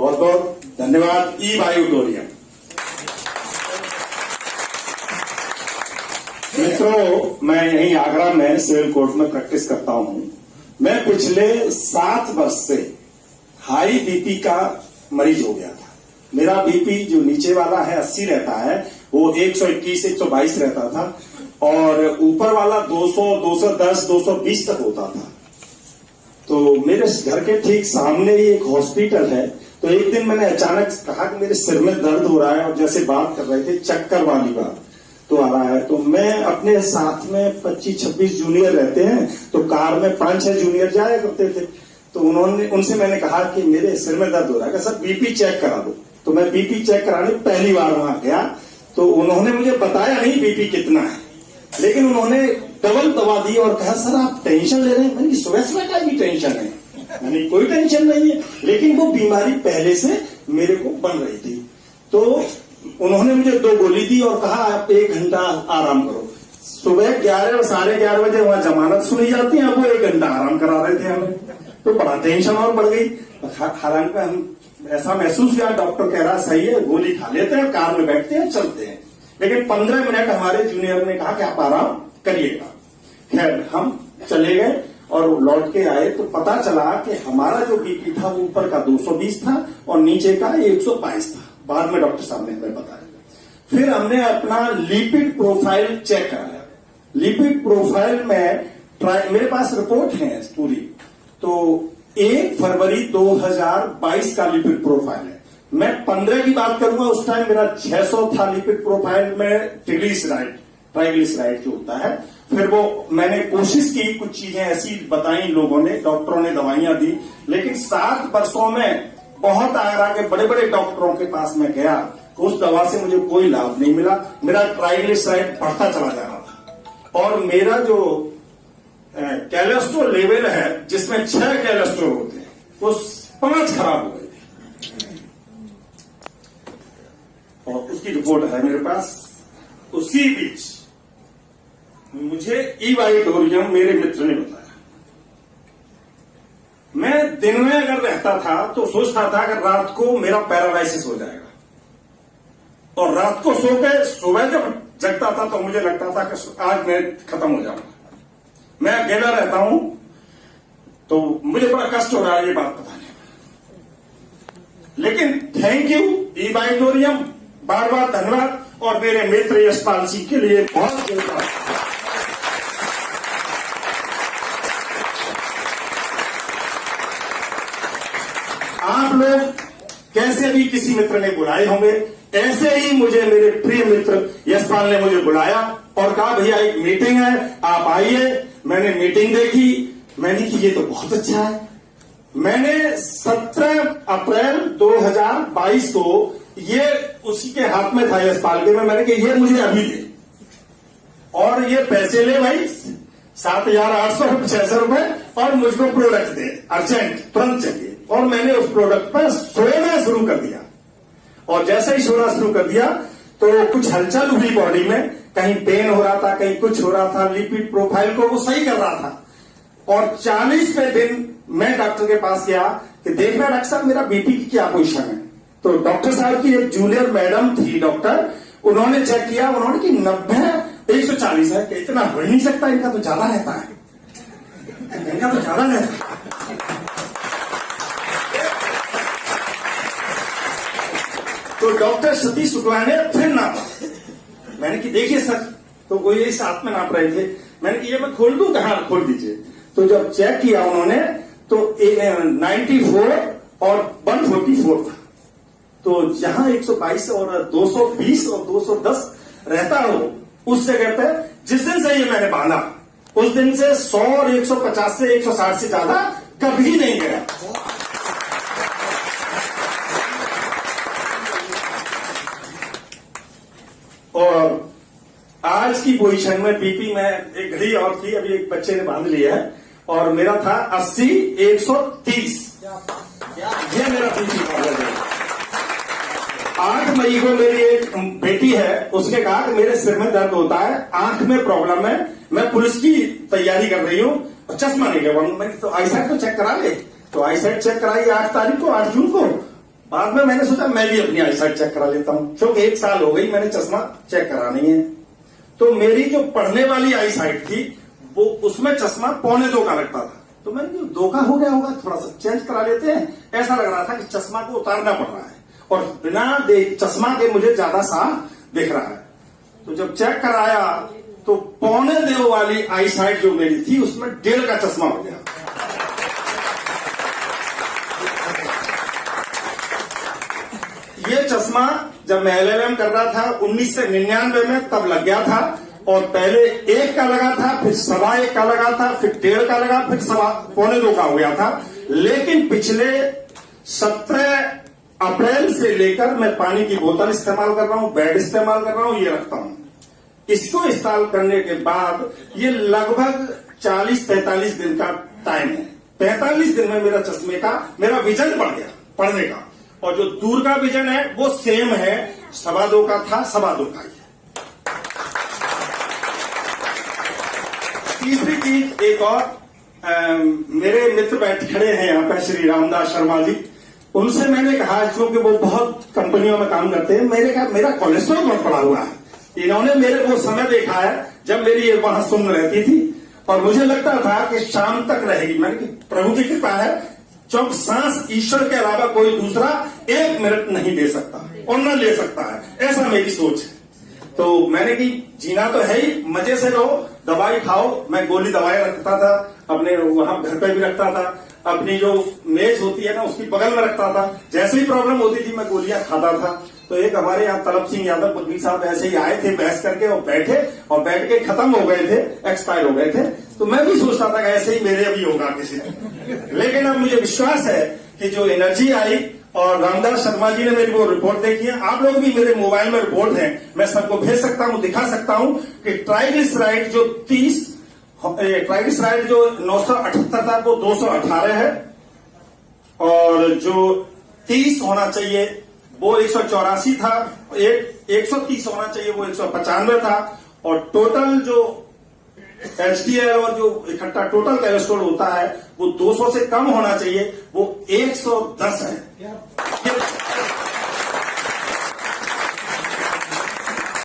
बहुत बहुत धन्यवाद ई बायोटोरियम। मित्रों, मैं यहीं आगरा में सिविल कोर्ट में प्रैक्टिस करता हूं। मैं पिछले 7 वर्ष से हाई बीपी का मरीज हो गया था। मेरा बीपी जो नीचे वाला है 80 रहता है, वो 121 122 रहता था और ऊपर वाला 200 210 220 तक होता था। तो मेरे घर के ठीक सामने ही एक हॉस्पिटल है। तो एक दिन मैंने अचानक कहा कि मेरे सिर में दर्द हो रहा है और जैसे बात कर रहे थे चक्कर वाली बात तो आ रहा है। तो मैं अपने साथ में 25-26 जूनियर रहते हैं, तो कार में 5-6 जूनियर जाया करते थे। तो उनसे मैंने कहा कि मेरे सिर में दर्द हो रहा है, सर बीपी चेक करा दो। तो मैं बीपी चेक कराने पहली बार वहां गया, तो उन्होंने मुझे बताया नहीं बीपी कितना है, लेकिन उन्होंने डबल दवा दी और कहा सर आप टेंशन ले रहे हैं। मैंने सुबह सुबह का भी टेंशन है? मैंने कोई टेंशन नहीं है, लेकिन वो बीमारी पहले से मेरे को बन रही थी। तो उन्होंने मुझे 2 गोली दी और कहा आप 1 घंटा आराम करो। सुबह 11 और 11:30 बजे वहां जमानत सुनी जाती है, अब वो 1 घंटा आराम करा रहे थे हमें। तो बड़ा टेंशन और बढ़ गई। हालांकि हम ऐसा महसूस किया, डॉक्टर कह रहा सही है, गोली खा लेते हैं, कार में बैठते हैं, चलते हैं। लेकिन 15 मिनट हमारे जूनियर ने कहा कि आप आराम करिएगा। खैर हम चले गए और लौट के आए तो पता चला कि हमारा जो बीपी था वो ऊपर का 220 था और नीचे का 122 था। बाद में डॉक्टर साहब ने हमें बताया। फिर हमने अपना लिपिड प्रोफाइल चेक कराया। लिपिड प्रोफाइल में मेरे पास रिपोर्ट है पूरी। तो 1 फरवरी 2022 का लिपिड प्रोफाइल है। मैं 15 की बात करूंगा, उस टाइम मेरा 600 था लिपिड प्रोफाइल में ट्राइग्लिसराइड जो होता है। फिर वो मैंने कोशिश की, कुछ चीजें ऐसी बताई लोगों ने, डॉक्टरों ने दवाइयां दी, लेकिन 7 वर्षों में बहुत आगरा के बड़े बड़े डॉक्टरों के पास मैं गया, उस दवा से मुझे कोई लाभ नहीं मिला। मेरा ट्राइग्लिसराइड बढ़ता चला जा रहा था और मेरा जो कोलेस्ट्रॉल लेवल है, जिसमें 6 कोलेस्ट्रॉल होते हैं, वो 5 खराब हो गए थे और उसकी रिपोर्ट है मेरे पास। उसी बीच मुझे ई बायोटोरियम मेरे मित्र ने बताया। मैं दिन में अगर रहता था तो सोचता था कि रात को मेरा पैरालाइसिस हो जाएगा और रात को सो के सुबह जब जगता था तो मुझे लगता था कि आज मैं खत्म हो जाऊंगा। मैं अकेला रहता हूं तो मुझे बड़ा कष्ट हो रहा है ये बात बताने में, लेकिन थैंक यू ई बायोटोरियम, बार बार धन्यवाद। और मेरे मित्र यशपाल सिंह के लिए बहुत धन्यवाद। आप लोग कैसे भी किसी मित्र ने बुलाए होंगे, ऐसे ही मुझे मेरे प्रिय मित्र यशपाल ने मुझे बुलाया और कहा भैया एक मीटिंग है, आप आइए। मैंने मीटिंग देखी, मैंने कि ये तो बहुत अच्छा है। मैंने 17 अप्रैल 2022 को ये उसी के हाथ में था यशपाल के में, मैंने कि ये मुझे अभी दे और ये पैसे ले भाई 7,866 रुपए और मुझको प्रोडक्ट दे अर्जेंट, तुरंत चाहिए। और मैंने उस प्रोडक्ट पर सोना शुरू कर दिया और जैसे ही सोना शुरू कर दिया तो कुछ हलचल हुई बॉडी में, कहीं पेन हो रहा था, कहीं कुछ हो रहा था। लिपिड प्रोफाइल को वो सही कर रहा था और 40वें दिन मैं डॉक्टर के पास गया कि देखना डॉक्टर साहब मेरा बीपी की क्या पोजीशन है। तो डॉक्टर साहब की एक जूनियर मैडम थी डॉक्टर, उन्होंने चेक किया, उन्होंने कि 90 140 है। कि इतना हो ही नहीं सकता, इनका तो ज्यादा रहता है, इनका तो ज्यादा रहता है। तो डॉक्टर सतीश शुक्ला ने फिर नापा। मैंने कि देखिए सर, तो वो यही साथ में नाप रहे थे। मैंने कि ये मैं खोल दूं? कहाँ, खोल दीजिए। तो जब चेक किया उन्होंने तो 94 और 144 था। तो जहां 122 और 220 और 210 रहता हो, उस जगह पे जिस दिन से ये मैंने बांधा उस दिन से 100 और 150 से 160 से ज्यादा कभी नहीं गया। और आज की पोजीशन में बीपी में एक घड़ी और थी, अभी एक बच्चे ने बांध लिया है और मेरा था 80 130। ये मेरा बीपी था। 8 मई को मेरी एक बेटी है, उसने कहा कि मेरे सिर में दर्द होता है, आंख में प्रॉब्लम है, मैं पुलिस की तैयारी कर रही हूँ और चश्मा नहीं लगा। मैंने तो आईसाइट तो चेक करा ले। तो आईसाइट चेक कराई 8 तारीख को, 8 जून को, बाद में मैंने सोचा मैं भी अपनी आईसाइट चेक करा लेता हूं, क्योंकि 1 साल हो गई मैंने चश्मा चेक करा नहीं है। तो मेरी जो पढ़ने वाली आईसाइट थी वो उसमें चश्मा 1.25 का लगता था। तो मैंने कहा 2 का हो गया होगा, थोड़ा सा चेंज करा लेते हैं। ऐसा लग रहा था कि चश्मा को उतारना पड़ रहा है और बिना चश्मा के मुझे ज्यादा साफ दिख रहा है। तो जब चेक कराया तो 1.25 वाली आईसाइट जो मेरी थी उसमें 1.5 का चश्मा हो गया। ये चश्मा जब मैं LLM कर रहा था 1999 में तब लग गया था, और पहले 1 का लगा था, फिर 1.25 का लगा था, फिर 1.5 का लगा, फिर 1.25 का हो गया था। लेकिन पिछले 17 अप्रैल से लेकर मैं पानी की बोतल इस्तेमाल कर रहा हूं, बेड इस्तेमाल कर रहा हूं, ये रखता हूं। इसको इस्तेमाल करने के बाद ये लगभग 40-45 दिन का टाइम है। 45 दिन में मेरा चश्मे का मेरा विजन बढ़ गया पढ़ने का, और जो दूर का विजन है वो सेम है, 2.25 का था, 2.25 का ही। तीसरी चीज एक और, मेरे मित्र बैठे खड़े हैं यहाँ पर, श्री रामदास शर्मा जी, उनसे मैंने कहा, क्योंकि वो बहुत कंपनियों में काम करते हैं, मैंने कहा मेरा कोलेस्ट्रॉल बहुत बढ़ा हुआ है। इन्होंने मेरे को समय देखा है जब मेरी ये वहां सुन रहती थी और मुझे लगता था कि शाम तक रहेगी। मैंने कहा प्रभु की कृपा है, चौक सांस ईश्वर के अलावा कोई दूसरा 1 मिनट नहीं दे सकता और न ले सकता है, ऐसा मेरी सोच है। तो मैंने कि जीना तो है ही, मजे से रहो, दवाई खाओ। मैं गोली दवाई रखता था अपने वहां घर पे भी रखता था, अपनी जो मेज होती है ना उसकी बगल में रखता था। जैसे ही प्रॉब्लम होती थी मैं गोलियां खाता था। तो एक हमारे यहाँ तलब सिंह यादव पदवी साहब ऐसे ही आए थे बहस करके, और बैठ के खत्म हो गए थे, एक्सपायर हो गए थे। तो मैं भी सोचता था कि ऐसे ही मेरे भी होगा किसी दिन, लेकिन अब मुझे विश्वास है कि जो एनर्जी आई, और रामदास शर्मा जी ने मेरी वो रिपोर्ट देखी है, आप लोग भी मेरे मोबाइल में रिपोर्ट है, मैं सबको भेज सकता हूं, दिखा सकता हूं कि ट्राइग्लिसराइड जो 978 था वो 218 है, और जो 30 होना चाहिए वो 184 था, 130 होना चाहिए वो 195 था, और टोटल जो HDL और जो इकट्ठा टोटल कोलेस्ट्रॉल होता है वो 200 से कम होना चाहिए, वो 110 है।